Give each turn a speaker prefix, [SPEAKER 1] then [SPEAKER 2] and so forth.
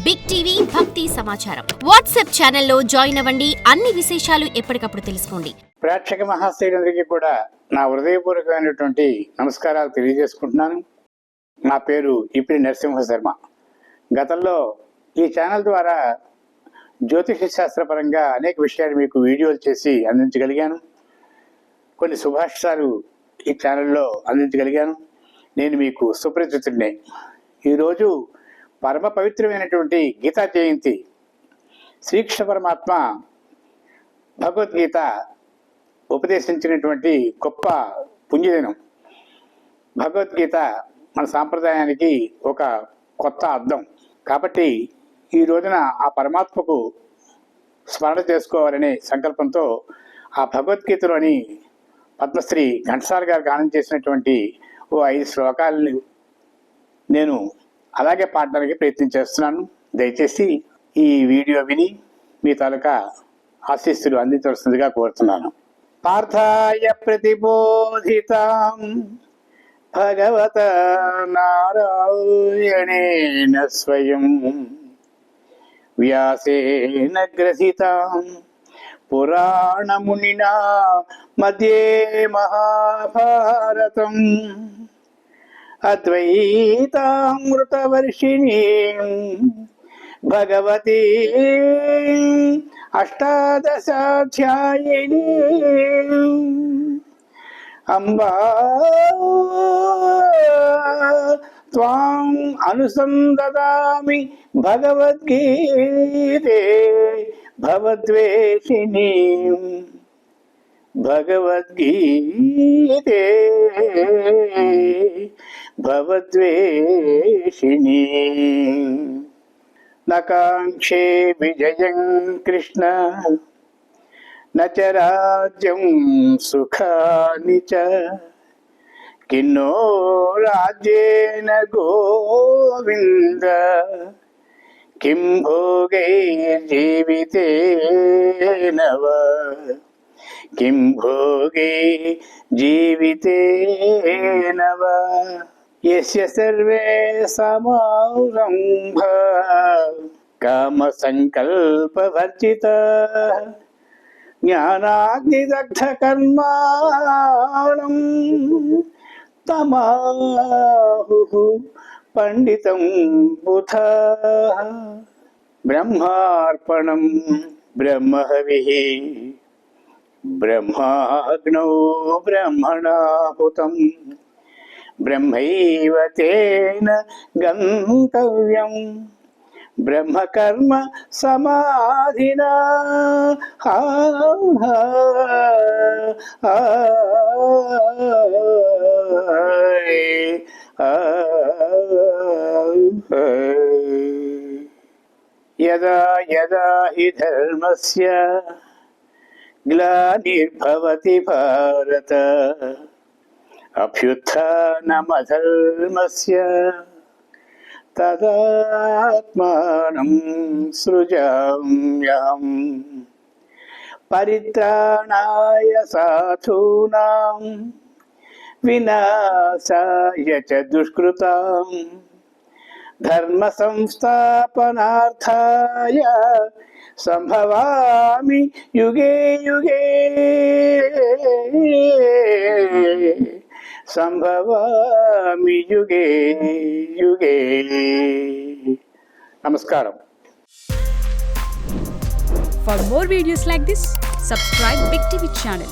[SPEAKER 1] Big TV భక్తి సమాచారం WhatsApp ఛానల్లో జాయిన్ అవ్వండి. అన్ని విశేషాలు ఎప్పటికప్పుడు తెలుసుకోండి.
[SPEAKER 2] ప్రేక్షక మహాశయులందరికీ కూడా నా హృదయపూర్వకమైనటువంటి నమస్కారాలు తెలియజేసుకుంటున్నాను. నా పేరు ఇపిడి నరసింహ శర్మ. గతంలో ఈ ఛానల్ ద్వారా జ్యోతిష శాస్త్రపరంగా అనేక విషయాలు మీకు వీడియోలు చేసి అందించగలిగాను. కొన్ని శుభాషితాలు ఈ ఛానల్లో అందించగలిగాను. నేను మీకు సుపరిచితుడినే. ఈరోజు పరమ పవిత్రమైనటువంటి గీతా జయంతి. శ్రీకృష్ణ పరమాత్మ భగవద్గీత ఉపదేశించినటువంటి గొప్ప పుణ్యదినం. భగవద్గీత మన సాంప్రదాయానికి ఒక కొత్త అర్థం. కాబట్టి ఈ రోజున ఆ పరమాత్మకు స్మరణ చేసుకోవాలనే సంకల్పంతో ఆ భగవద్గీతలోని పద్మశ్రీ ఘంటసాల గారు గానం చేసినటువంటి ఓ 5 శ్లోకాలను నేను అలాగే పాడడానికి ప్రయత్నం చేస్తున్నాను. దయచేసి ఈ వీడియో విని మీ తాలూకా ఆశీస్సులు అందించవలసిందిగా కోరుతున్నాను. పార్థాయ ప్రతిబోధితాం భగవత నారాయణేన స్వయం వ్యాసేన గ్రసితాం పురాణమునినా మధ్యే మహాభారతం అద్వైతామృతవర్షిణీ భగవతి అష్టాదశాధ్యాయిని అంబా త్వాం అనుసందదామి భగవద్గీతే భవద్వేషిణీ భగవద్గీతే భవద్వేషిణీ నకాంక్షే విజయం కృష్ణ నచ రాజ్యం సుఖాని చ కిన్నో రాజ్యేన గోవింద కిం భోగైర్జీవితేన వా కిం భోగే జీవితేన వా యస్య సర్వే సమారంభ కామ సంకల్ప వర్జిత జ్ఞానాగ్నిదగ్ధ కర్మాణం తమాహు పండితం బుధ బ్రహ్మార్పణం బ్రహ్మహవిః బ్రహ్మాగ్నౌ బ్రహ్మణాహుతం బ్రహ్మైవ తేన గంతవ్యం బ్రహ్మకర్మ సమాధినా యదా యదా హి ధర్మస్య గ్లానిర్భవతి భారత అభ్యుత్థానమధర్మస్య తదాత్మానం సృజామ్యహం పరిత్రాణాయ సాధూనాం వినాశాయ చ దుష్కృతాం ధర్మ సంస్థాపనార్థాయ సంభవామి యుగే యుగే సంభవామి యుగే యుగే. నమస్కారం.
[SPEAKER 3] For more videos like this, subscribe Big TV channel.